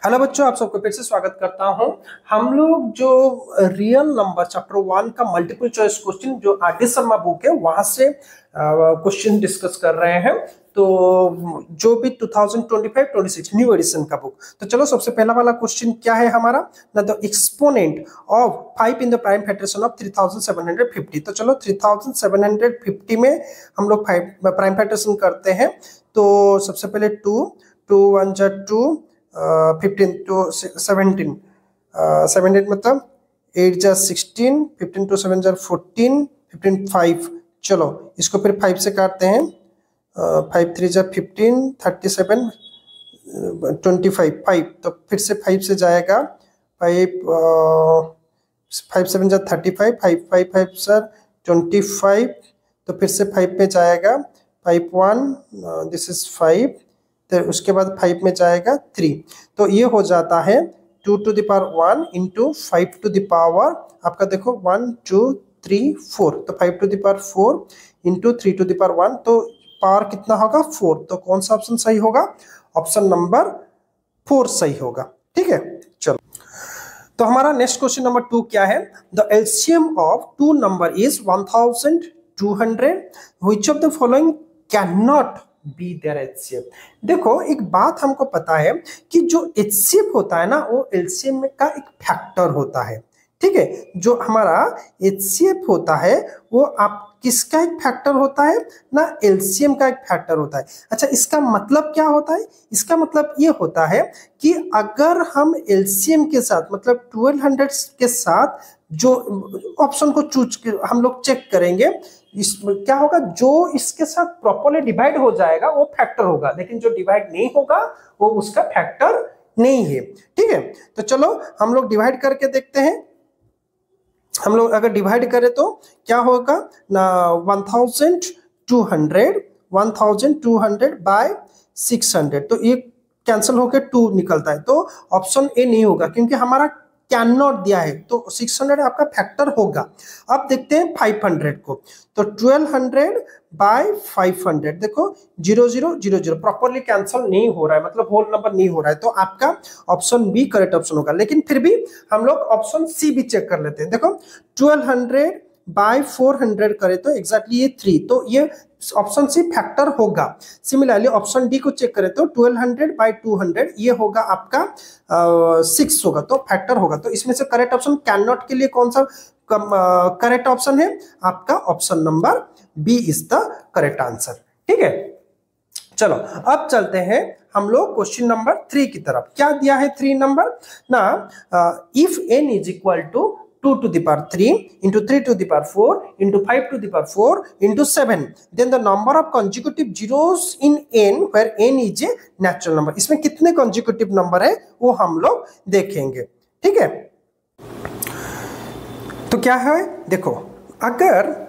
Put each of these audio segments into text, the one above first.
Hello बच्चों, आप सबको फिर से स्वागत करता हूं। हम लोग जो रियल नंबर चैप्टर 1 का मल्टीपल चॉइस क्वेश्चन जो आर.डी. शर्मा बुक है वहां से क्वेश्चन डिस्कस कर रहे हैं। तो जो भी 2025-26 न्यू एडिशन का बुक। तो चलो सबसे पहला वाला क्वेश्चन क्या है हमारा ना, the exponent of 5 in the prime fraction of 3750। तो चलो 3750 में हम लोग 5 प्राइम फ्रैक्शन करते हैं। तो सबसे पहले 2 2 1 जा 2 15 to 17 17 मतलब 8 जा 16 15 to 7 जा 14 15 5। चलो इसको फिर 5 से काटते हैं। 5 3 जा 15 37 25 5। तो फिर से 5 से जाएगा 5 5 7 जा 35 5 5 5 सर 25। तो फिर से 5 में जाएगा 5 1 दिस इज 5। तो उसके बाद 5 में जाएगा 3। तो ये हो जाता है 2 to the power 1 into 5 to the power आपका देखो 1 2 3 4। तो 5 to the power 4 into 3 to the power 1। तो पावर कितना होगा 4। तो कौन सा ऑप्शन सही होगा? ऑप्शन नंबर 4 सही होगा। ठीक है, चलो तो हमारा नेक्स्ट क्वेश्चन नंबर 2 क्या है? The LCM of two number is 1200। Which of the following can not be their HCF. देखो एक बात हमको पता है कि जो एचसीएफ होता है ना वो एलसीएम का एक फैक्टर होता है। ठीक है, जो हमारा एचसीएफ होता है वो आप किसका एक फैक्टर होता है ना, एलसीएम का एक फैक्टर होता है। अच्छा इसका मतलब क्या होता है? इसका मतलब ये होता है कि अगर हम एलसीएम के साथ मतलब 1200 के साथ जो ऑप्शन को चूज हम लोग चेक करेंगे, इसमें क्या होगा, जो इसके साथ प्रॉपर्ली डिवाइड हो जाएगा वो फैक्टर होगा, लेकिन जो डिवाइड नहीं होगा वो उसका फैक्टर नहीं है। ठीक है, तो चलो हम लोग डिवाइड करके देखते हैं। हम लोग अगर डिवाइड करें तो क्या होगा ना, 1200 बाय 600। तो ये कैंसिल होकर 2 निकलता है। तो ऑप्शन ए नहीं होगा क्योंकि हमारा कैन नॉट दिया है। तो 600 आपका फैक्टर होगा। अब देखते हैं 500 को। तो 1200 बाय 500 देखो 0 0 0 0 प्रॉपर्ली कैंसिल नहीं हो रहा है, मतलब होल नंबर नहीं हो रहा है। तो आपका ऑप्शन बी करेक्ट ऑप्शन होगा। लेकिन फिर भी हम लोग ऑप्शन सी भी चेक कर लेते हैं। देखो 1200 बाय 400 करें तो एग्जैक्टली ये 3। तो ये ऑप्शन सी फैक्टर होगा। सिमिलरली ऑप्शन डी को चेक करें तो 1200 बाय 200 ये होगा आपका 6 होगा, तो फैक्टर होगा। तो इसमें से करेक्ट ऑप्शन कैन नॉट के लिए कौन सा करेक्ट ऑप्शन है? आपका option number B is the correct answer. ठीक है, चलो अब चलते हैं हम लोग क्वेश्चन नंबर 3 की तरफ। क्या दिया है 3 नंबर ना, if n is equal to 2 to the power 3 into 3 to the power 4 into 5 to the power 4 into 7, then the number of consecutive zeros in n where n is a natural number। इसमें कितने consecutive number है वो हम लोग देखेंगे। ठीक है, तो क्या है देखो, अगर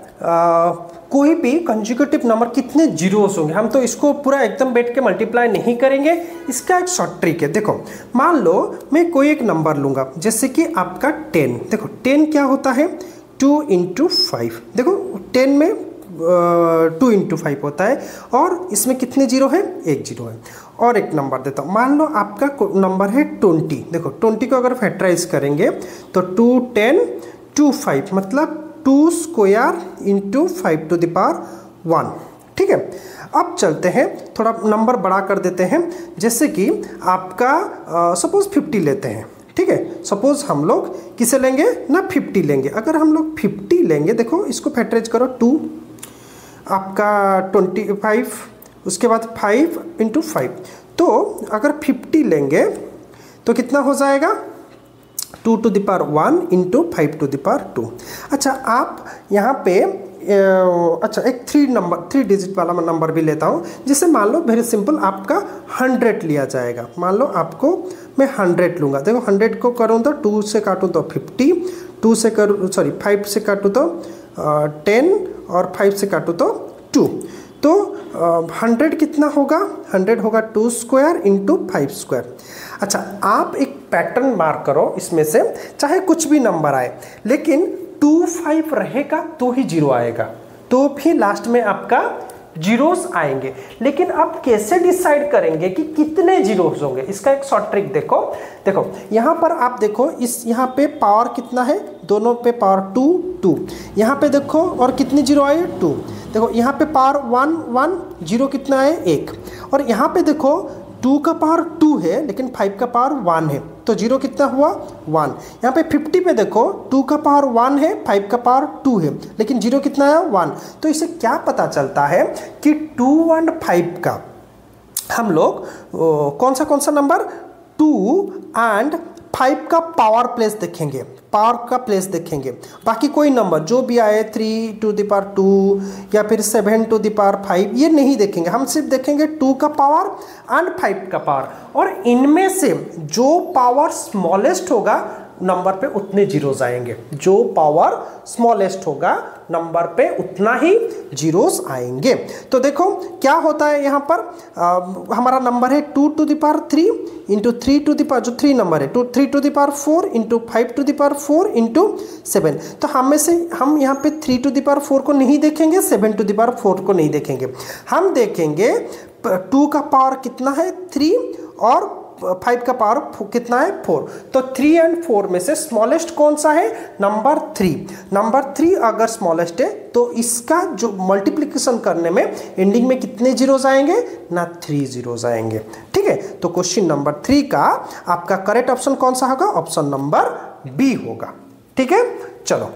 कोई भी कंसेक्यूटिव नंबर कितने जीरोस होंगे, हम तो इसको पूरा एकदम बैठ के मल्टीप्लाई नहीं करेंगे। इसका एक शॉर्ट ट्रिक है। देखो मान लो मैं कोई एक नंबर लूंगा जैसे कि आपका 10। देखो 10 क्या होता है 2 into 5। देखो 10 में 2 into 5 होता है और इसमें कितने जीरो है? 1 जीरो है। और एक नंबर देता हूँ, मान लो आपका नंबर है 20। देखो 20 को अगर फैक्टराइज करेंगे तो 2 10 2 5 मतलब 2 square into 5 to the power 1। ठीक है, अब चलते हैं थोड़ा नंबर बड़ा कर देते हैं। जैसे कि आपका सपोज 50 लेते हैं। ठीक है, सपोज हम लोग किसे लेंगे ना 50 लेंगे। अगर हम लोग 50 लेंगे, देखो इसको फैक्टराइज करो 2 आपका 25 उसके बाद 5 into 5। तो अगर 50 लेंगे तो कितना हो जाएगा 2 to the power 1 into 5 to the power 2। अच्छा आप यहाँ पे अच्छा एक 3 डिजिट वाला मैं नंबर भी लेता हूँ। जैसे मान लो वेरी सिंपल आपका 100 लिया जाएगा। मान लो आपको मैं 100 लूँगा। देखो 100 को करूँ तो 2 से काटूँ तो 50, 2 से करूँ 5 से काटूँ तो 10 और 5 से काटूँ तो 2। तो 100 कितना होगा? 100 होगा 2 स्क्वायर इंटू 5 स्क्वायर। अच्छा आप एक पैटर्न मार्क करो, इसमें से चाहे कुछ भी नंबर आए लेकिन 2 5 रहेगा तो ही जीरो आएगा, तो भी लास्ट में आपका जीरोस आएंगे। लेकिन अब कैसे डिसाइड करेंगे कि कितने जीरोस होंगे, इसका एक शॉर्ट ट्रिक देखो। देखो यहाँ पर आप देखो, इस यहाँ पे पावर कितना है, दोनों पे पावर 2 यहाँ पे देखो, और कितनी जीरो आई 2। देखो यहाँ पे पावर 1 जीरो कितना है 1, और यहाँ पे देखो 2 का पावर 2 है लेकिन 5 का पावर 1 है, तो जीरो कितना हुआ 1। यहाँ पे 50 पे देखो 2 का पावर 1 है, 5 का पावर 2 है, लेकिन जीरो कितना है 1। तो इससे क्या पता चलता है कि 2 और 5 का हम लोग कौन सा नंबर 2 एंड 5 का पावर प्लेस देखेंगे, पावर का प्लेस देखेंगे। बाकी कोई नंबर जो भी आए 3 टू द पावर 2 या फिर 7 टू द पावर 5 ये नहीं देखेंगे, हम सिर्फ देखेंगे 2 का पावर एंड 5 का पावर। और इनमें से जो पावर स्मॉलेस्ट होगा नंबर पे उतने जीरोस आएंगे, जो पावर स्मॉलेस्ट होगा नंबर पे उतना ही जीरोस आएंगे। तो देखो क्या होता है यहाँ पर हमारा नंबर है 2 to the power 3 into 3 to the power, जो 3 नंबर है 3 to the power 4 into 5 to the power 4 into 7। तो हम में से हम यहाँ पे 3 टू द पावर 4 को नहीं देखेंगे, 7 टू द पावर 4 को नहीं देखेंगे, हम देखेंगे 2 का पावर कितना है 3 और 5 का पावर कितना है 4। तो 3 एंड 4 में से स्मॉलेस्ट कौन सा है, नंबर 3। नंबर 3 अगर स्मॉलेस्ट है तो इसका जो मल्टीप्लिकेशन करने में एंडिंग में कितने जीरोस आएंगे ना 3 जीरोस आएंगे। ठीक है, तो क्वेश्चन नंबर 3 का आपका करेक्ट ऑप्शन कौन सा होगा, ऑप्शन नंबर बी होगा। ठीक है, चलो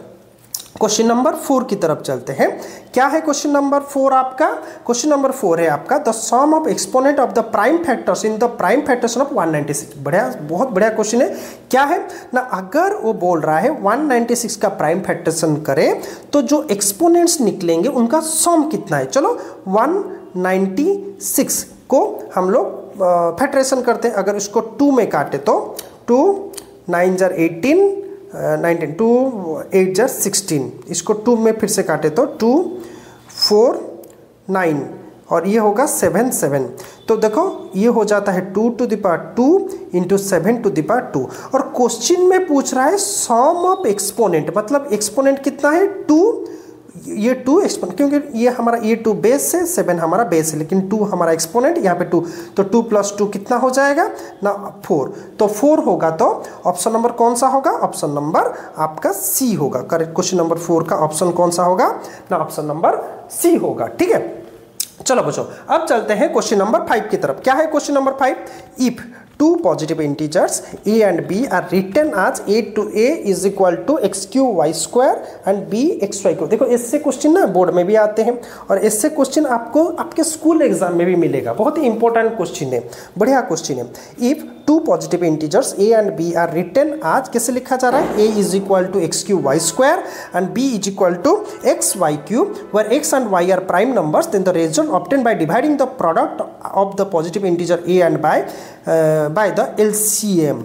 क्वेश्चन नंबर 4 की तरफ चलते हैं। क्या है क्वेश्चन नंबर 4 आपका, क्वेश्चन नंबर 4 है आपका the sum of exponent of the prime factors in the prime factors of 196। बढ़िया, बहुत बढ़िया क्वेश्चन है। क्या है ना, अगर वो बोल रहा है 196 का प्राइम फैक्टर्सन करें तो जो एक्सपोनेंट्स निकलेंगे उनका सम कितना है। चलो 196 को हम लोग फैक्टरेशन करते हैं। अगर इसको 2 में काटे तो 2 9 जार 18 19 2 8 जार 16, इसको 2 में फिर से काटे तो 2 4 9 और ये होगा 7 7। तो देखो ये हो जाता है 2 to the power 2 into 7 to the power 2। और क्वेश्चन में पूछ रहा है सम ऑफ एक्सपोनेंट, मतलब एक्सपोनेंट कितना है 2, ये 2 एक्सपोनेंट, क्योंकि ये हमारा ये 2 बेस है, 7 हमारा बेस है, लेकिन 2 हमारा एक्सपोनेंट, यहाँ पे 2, तो 2 प्लस 2 कितना हो जाएगा ना 4। तो 4 होगा, तो ऑप्शन नंबर कौन सा होगा, ऑप्शन नंबर आपका सी होगा। करेक्ट क्वेश्चन नंबर 4 का ऑप्शन कौन सा होगा ना, ऑप्शन नंबर सी होगा। ठीक है, चलो बच्चों अब चलते हैं क्वेश्चन नंबर 5 की तरफ। क्या है question number 5, if two positive integers a and b are written as a to a is equal to x cube y square and b x y cube। देखो इससे क्वेश्चन ना बोर्ड में भी आते हैं और इससे क्वेश्चन आपको आपके स्कूल एग्जाम में भी मिलेगा। बहुत ही इंपॉर्टेंट क्वेश्चन है, बढ़िया क्वेश्चन है। If two positive integers a and b are written as, कैसे लिखा जा रहा है, a is equal to x cube y square and b is equal to x y cube where x and y are prime numbers, then the result obtained by dividing the product of the positive integer a and by the LCM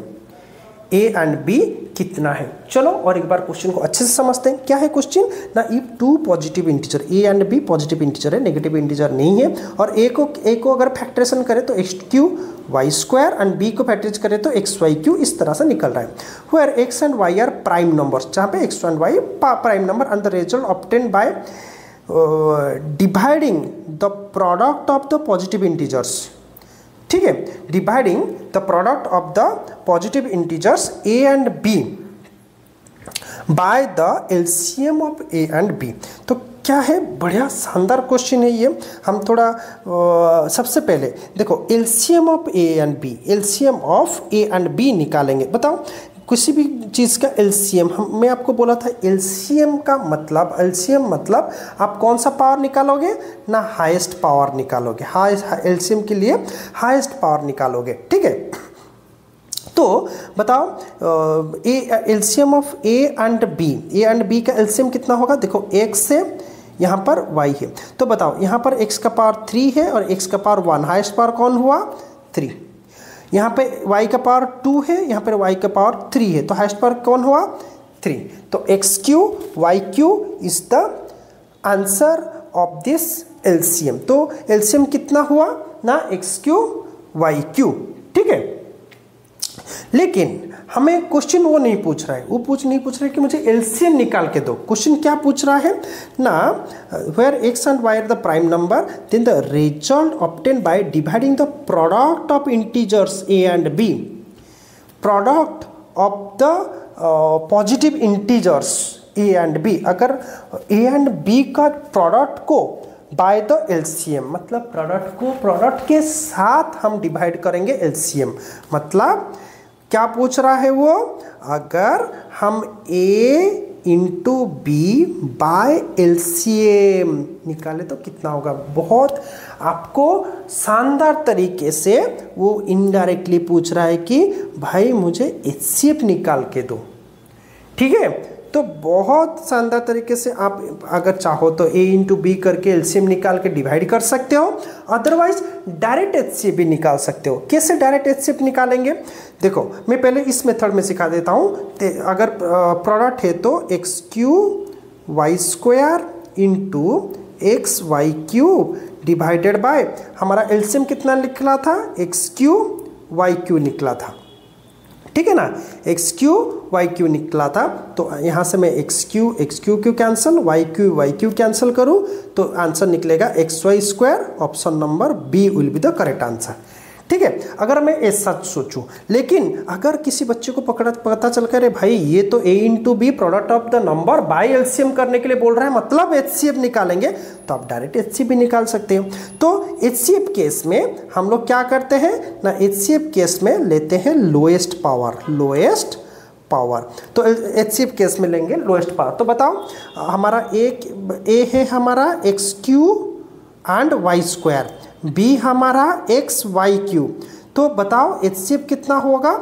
a and b कितना है। चलो और एक बार question को अच्छे से समझते हैं। क्या है क्वेश्चन ना, if two positive integer a and b positive integer है, नेगेटिव इंटीजर नहीं है, और a को अगर फैक्टरेशन करें तो x q y square and b को फैक्टराइज करें तो एक्स वाई क्यू, इस तरह से निकल रहा है। Where x and y are prime numbers, जहाँ पे x and y prime number and the result obtained by dividing the product of the positive integers. ठीक है, dividing the product of the positive integers a and b by the LCM of a and b। तो क्या है, बढ़िया शानदार question है ये। हम थोड़ा सबसे पहले देखो LCM of a and b, LCM of a and b निकालेंगे। बताओ किसी भी चीज़ का एलसीएम, मैं आपको बोला था एलसीएम का मतलब, एलसीएम मतलब आप कौन सा पावर निकालोगे ना, हाईएस्ट पावर निकालोगे। एलसीएम के लिए हाईएस्ट पावर निकालोगे। ठीक है, तो बताओ LCM of a and b का एलसीएम कितना होगा। देखो x से यहाँ पर y है, तो बताओ यहाँ पर x का पावर 3 है और x का पावर 1, हाईएस्ट पावर कौन हुआ 3। यहाँ पे y का पावर 2 है, यहाँ पर y का पावर 3 है, तो हाईएस्ट पावर कौन हुआ 3। तो x q y q is the answer of this LCM. तो एलसीएम कितना हुआ ना, एक्स क्यू वाई क्यू। ठीक है, लेकिन हमें क्वेश्चन वो नहीं पूछ रहा है, वो नहीं पूछ रहा है कि मुझे एलसीएम निकाल के दो। क्वेश्चन क्या पूछ रहा है ना, where x and y are the prime number then the result obtain by dividing the product of integers a and b, product of the positive integers a and b. अगर a and b का product को by the LCM, मतलब product को product के साथ हम divide करेंगे LCM, मतलब क्या पूछ रहा है वो, अगर हम a into b by LCM निकाले तो कितना होगा। बहुत आपको शानदार तरीके से वो इनडायरेक्टली पूछ रहा है कि भाई मुझे एचसीएफ निकाल के दो, ठीक है। तो बहुत शानदार तरीके से आप अगर चाहो तो a इंटू बी करके एलसीएम निकाल के डिवाइड कर सकते हो, अदरवाइज डायरेक्ट एचसीएफ भी निकाल सकते हो। कैसे डायरेक्ट एचसीएफ निकालेंगे, देखो मैं पहले इस मेथड में सिखा देता हूँ। अगर प्रोडक्ट है तो x q y square into x y cube divided by, हमारा एलसीएम कितना निकला था, एक्स क्यू वाई क्यू निकला था, ठीक है ना, एक्स क्यू वाई क्यू निकला था। तो यहाँ से मैं x q cancel, y q cancel करूँ तो आंसर निकलेगा x y square. Option number b will be the correct answer, ठीक है। अगर मैं ऐसा सोचूं, लेकिन अगर किसी बच्चे को पता चल कर भाई ये तो a into b product of the number by LCM करने के लिए बोल रहा है, मतलब एचसीएफ निकालेंगे, तो आप डायरेक्ट एचसीएफ भी निकाल सकते हो। तो एचसीएफ केस में हम लोग क्या करते हैं ना, एचसीएफ केस में लेते हैं लोएस्ट पावर। तो एचसीएफ केस में लेंगे लोएस्ट पावर। तो बताओ हमारा ए है हमारा x q and y square, b हमारा एक्स वाई क्यू। तो बताओ एचसीएफ कितना होगा,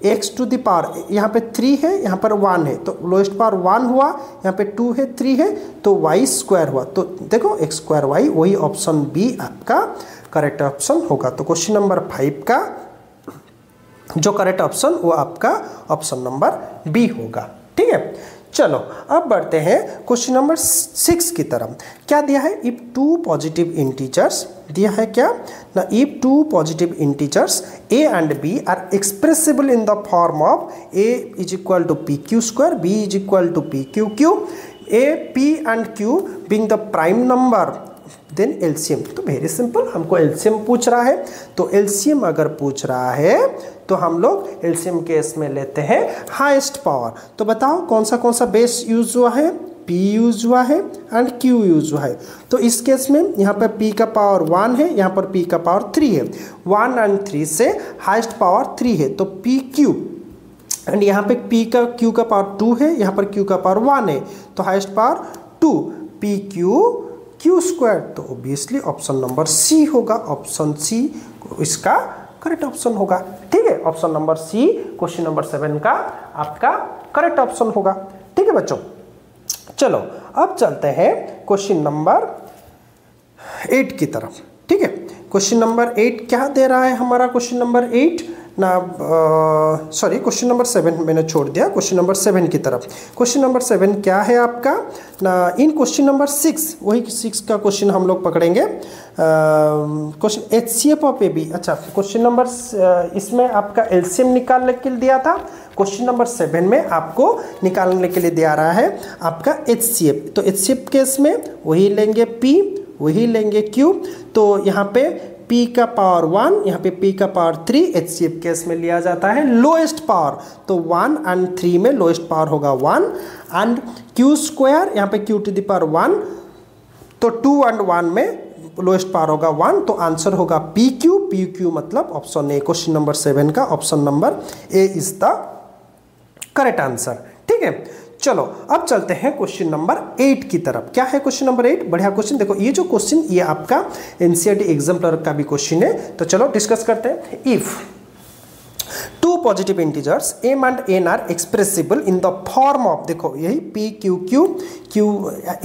एक्स टू द पावर, यहाँ पे 3 है, यहाँ पर 1 है, तो लोएस्ट पावर 1 हुआ, यहाँ पे 2 है, 3 है, तो वाई स्क्वायर हुआ। तो देखो एक्स स्क्वायर वाई, वही ऑप्शन बी आपका करेक्ट ऑप्शन होगा। तो क्वेश्चन नंबर 5 का जो करेक्ट ऑप्शन वो आपका ऑप्शन नंबर बी होगा, ठीक है। चलो अब बढ़ते हैं क्वेश्चन नंबर 6 की तरफ। क्या दिया है, इफ टू पॉजिटिव इंटीजर्स दिया है क्या ना, if two positive integers a and b are expressible in the form of a is equal to p q square, b is equal to p q q, a p and q being the prime number then LCM. तो very simple, हमको LCM पूछ रहा है, तो LCM अगर पूछ रहा है तो हम लोग एलसीएम केस में लेते हैं हाईएस्ट पावर। तो बताओ कौन सा बेस यूज हुआ है, P यूज हुआ है एंड Q यूज हुआ है। तो इस केस में यहाँ पर P का पावर 1 है, यहाँ पर P का पावर 3 है, 1 एंड 3 से हाईएस्ट पावर 3 है, तो PQ एंड यहाँ पे Q का पावर 2 है, यहाँ पर Q का पावर 1 है, तो हाईएस्ट पावर 2 PQ स्क्वायर। तो ऑब्वियसली ऑप्शन नंबर सी होगा, ऑप्शन सी इसका करेक्ट ऑप्शन होगा, ठीक है। Option number C question number 7 का आपका करेक्ट ऑप्शन होगा, ठीक है बच्चों। चलो अब चलते हैं क्वेश्चन नंबर 8 की तरफ, ठीक है। क्वेश्चन नंबर 8 क्या दे रहा है हमारा, क्वेश्चन नंबर 8 ना सॉरी क्वेश्चन नंबर 7 मैंने छोड़ दिया, क्वेश्चन नंबर 7 की तरफ। क्वेश्चन नंबर 7 क्या है आपका ना, इन क्वेश्चन नंबर 6 वही 6 का क्वेश्चन हम लोग पकड़ेंगे। Question HCF of a b, अच्छा क्वेश्चन नंबर इसमें आपका एलसीएम निकालने के लिए दिया था, क्वेश्चन नंबर 7 में आपको निकालने के लिए दिया रहा है आपका एचसीएफ। तो एचसीएफ केस में वही लेंगे P, वही लेंगे Q, तो यहाँ पे P का पावर 1, यहाँ पे P का पावर 3, एचसीएफ केस में लिया जाता है लोएस्ट पावर। तो 1 एंड 3 में लोएस्ट पावर होगा 1 एंड Q स्क्वायर, यहाँ पे Q टू द पावर 1, तो 2 एंड 1 में लोएस्ट पावर होगा 1, तो आंसर होगा PQ मतलब ऑप्शन ए, क्वेश्चन नंबर 7 का option number A is the correct answer, ठीक है। चलो अब चलते हैं क्वेश्चन नंबर 8 की तरफ। क्या है क्वेश्चन नंबर 8, बढ़िया क्वेश्चन। देखो ये जो क्वेश्चन ये आपका एनसीईआरटी एग्जाम का भी क्वेश्चन है, तो चलो डिस्कस करते हैं। If two positive integers m and n are expressible in the form of, देखो यही p q q q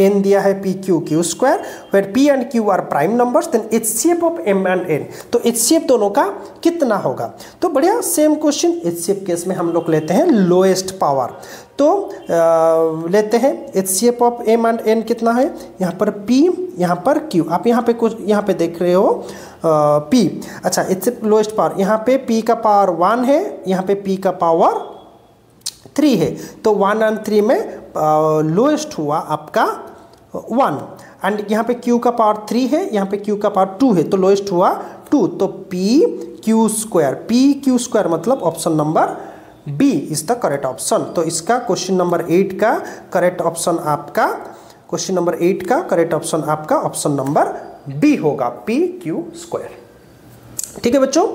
n दिया है p q q square, where p and q are prime numbers, then HCF of m and n। तो HCF दोनों का कितना होगा, तो बढ़िया सेम क्वेश्चन। एचसीएफ केस में हम लोग लेते हैं लोएस्ट पावर, तो लेते हैं HCF of m and n कितना है, यहाँ पर p, यहाँ पर q। आप यहाँ पे कुछ यहाँ पे देख रहे हो p। अच्छा, इससे लोएस्ट पावर, यहाँ पे p का पावर 1 है, यहाँ पे p का पावर 3 है, तो 1 और 3 में लोएस्ट हुआ आपका 1। एंड यहाँ पे q का पावर 3 है, यहाँ पे q का पावर 2 है, तो लोएस्ट हुआ 2। तो p q स्क्वायर मतलब option number B is the correct option. तो इसका क्वेश्चन नंबर 8 का करेक्ट ऑप्शन आपका, क्वेश्चन नंबर 8 का करेक्ट ऑप्शन आपका ऑप्शन नंबर बी होगा, p q स्क्वायर। ठीक है बच्चों,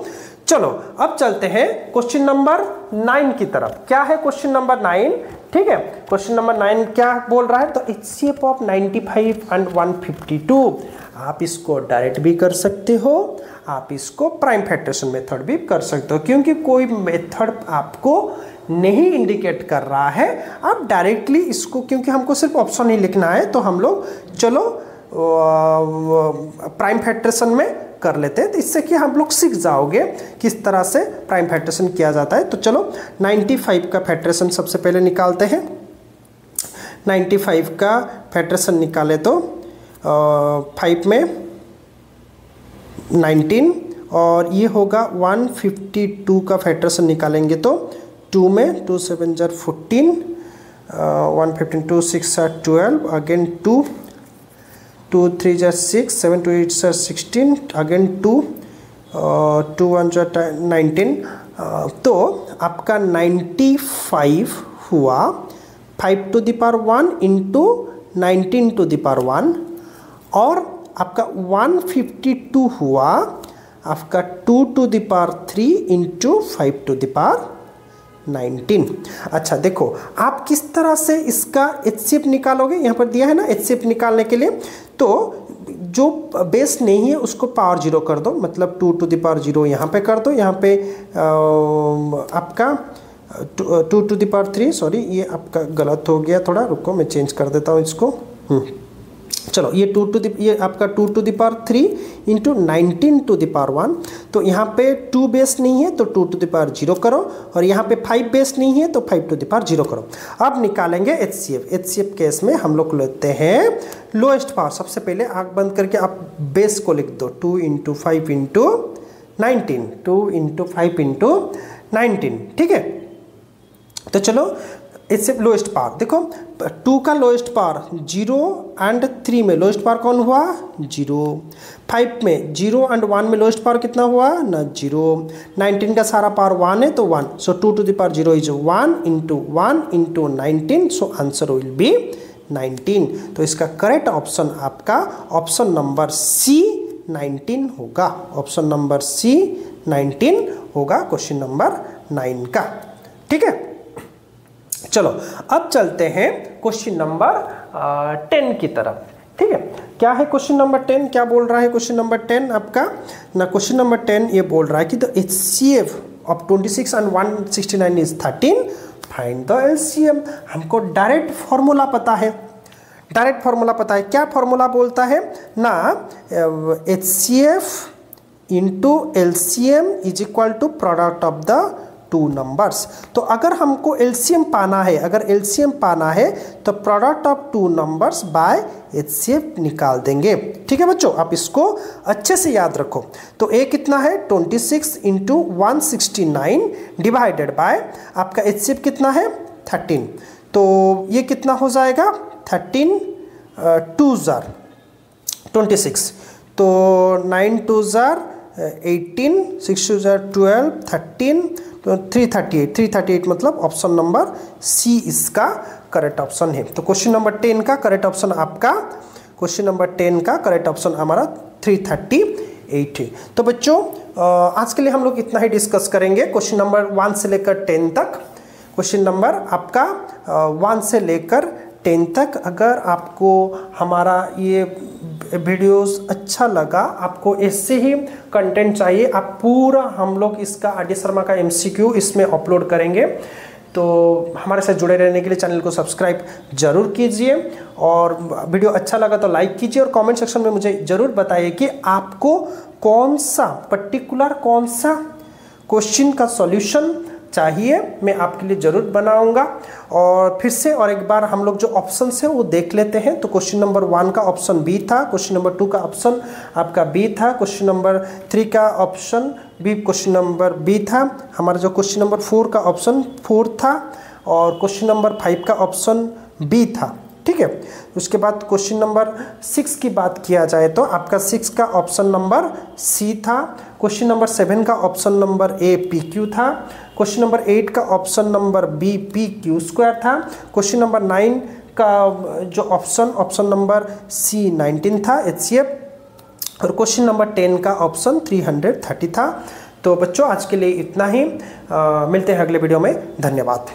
चलो अब चलते हैं क्वेश्चन नंबर 9 की तरफ। क्या है क्वेश्चन नंबर 9? ठीक है, क्वेश्चन नंबर 9 क्या बोल रहा है? तो HCF ऑफ 95 एंड 152। आप इसको डायरेक्ट भी कर सकते हो, आप इसको प्राइम फैक्टरेशन मेथड भी कर सकते हो, क्योंकि कोई मेथड आपको नहीं इंडिकेट कर रहा है। आप डायरेक्टली इसको, क्योंकि हमको सिर्फ ऑप्शन ही लिखना है, तो हम लोग चलो प्राइम फैक्टरेशन में कर लेते हैं। तो इससे कि हम लोग सीख जाओगे किस तरह से प्राइम फैक्टरेशन किया जाता है। तो चलो 95 का फैक्टरेशन सबसे पहले निकालते हैं। 95 का फैक्टरेशन निकाले तो 5 में 19 और ये होगा 152 का फैक्टरेशन निकालेंगे तो 2 में 2 7 jar 14, 115 2 6 12, again 2 2 3 jar 6, 7 2 8 jar 16, again 2 2 1 jar 19। तो आपका 95 हुआ 5 to the power 1 into 19 to the power 1, और आपका 152 हुआ आपका 2 to the power 3 into 5 to the power 19। अच्छा देखो, आप किस तरह से इसका HCF निकालोगे, यहाँ पर दिया है ना HCF निकालने के लिए। तो जो बेस नहीं है उसको पावर 0 कर दो, मतलब 2 to the power 0 यहाँ पे कर दो। यहाँ पे आपका 2 to the power 3, सॉरी ये आपका गलत हो गया थोड़ा, रुको मैं चेंज कर देता हूँ इसको। चलो ये 2 to the power 3 into 19 to the power 1। तो यहाँ पे 2 बेस नहीं है तो 2 to the power 0 करो, और यहाँ पे 5 बेस नहीं है तो 5 to the power 0 करो। अब निकालेंगे HCF। HCF केस में हम लोग लेते हैं लोएस्ट पावर। सबसे पहले आँख बंद करके आप बेस को लिख दो, 2 इंटू 5 इंटू 19, 2 इंटू 5 इंटू 19। ठीक है, तो चलो इससे लोएस्ट पावर देखो, 2 का लोएस्ट पावर 0 एंड 3 में लोएस्ट पावर कौन हुआ? 0। 5 में 0 एंड 1 में लोएस्ट पावर कितना हुआ? ना 0। 19 का सारा पावर 1 है तो 1, सो 2 to the power 0 is 1 into 19, so answer will be 19। तो इसका करेक्ट ऑप्शन आपका ऑप्शन नंबर सी 19 होगा, ऑप्शन नंबर सी 19 होगा क्वेश्चन नंबर 9 का। ठीक है, चलो अब चलते हैं क्वेश्चन नंबर 10 की तरफ। ठीक है, क्या है क्वेश्चन नंबर 10? क्या बोल रहा है क्वेश्चन नंबर 10 आपका ना? क्वेश्चन नंबर 10 ये बोल रहा है कि the HCF of 26 and 169 is 13, find the LCM। हमको डायरेक्ट फॉर्मूला पता है, डायरेक्ट फॉर्मूला पता है। क्या फॉर्मूला बोलता है ना? HCF into LCM is equal to product of the 2 numbers. तो अगर हमको LCM पाना है, अगर LCM पाना है तो product of 2 numbers by HCF निकाल देंगे। ठीक है बच्चों, आप इसको अच्छे से याद रखो। तो A कितना है? 26 इंटू 169 डिवाइडेड बाय आपका HCF कितना है? 13। तो ये कितना हो जाएगा? 13 2 जार 26, तो 9 2 जार 18, 6 2 जार 12, 13, तो 338 मतलब ऑप्शन नंबर सी इसका करेक्ट ऑप्शन है। तो क्वेश्चन नंबर 10 का करेक्ट ऑप्शन आपका, क्वेश्चन नंबर 10 का करेक्ट ऑप्शन हमारा 338 है। तो बच्चों आज के लिए हम लोग इतना ही डिस्कस करेंगे, क्वेश्चन नंबर 1 से लेकर 10 तक। क्वेश्चन नंबर आपका 1 से लेकर 10 तक। अगर आपको हमारा ये वीडियोस अच्छा लगा, आपको ऐसे ही कंटेंट चाहिए, आप पूरा हम लोग इसका RD शर्मा का MCQ इसमें अपलोड करेंगे। तो हमारे साथ जुड़े रहने के लिए चैनल को सब्सक्राइब जरूर कीजिए, और वीडियो अच्छा लगा तो लाइक कीजिए, और कमेंट सेक्शन में मुझे ज़रूर बताइए कि आपको कौन सा पर्टिकुलर कौन सा क्वेश्चन का सॉल्यूशन चाहिए मैं आपके लिए ज़रूर बनाऊंगा। और फिर से और एक बार हम लोग जो ऑप्शन है वो देख लेते हैं। तो क्वेश्चन नंबर 1 का ऑप्शन बी था, क्वेश्चन नंबर 2 का ऑप्शन आपका बी था, क्वेश्चन नंबर 3 का option b, question number b था, हमारा जो क्वेश्चन नंबर 4 का ऑप्शन 4 था, और क्वेश्चन नंबर 5 का ऑप्शन बी था। ठीक है, उसके बाद क्वेश्चन नंबर 6 की बात किया जाए तो आपका 6 का ऑप्शन नंबर सी था, क्वेश्चन नंबर 7 का option number a p q था, क्वेश्चन नंबर 8 का option number b p q square था, क्वेश्चन नंबर 9 का जो ऑप्शन नंबर सी 19 था HCF, और क्वेश्चन नंबर 10 का ऑप्शन 330 था। तो बच्चों आज के लिए इतना ही, मिलते हैं अगले वीडियो में। धन्यवाद।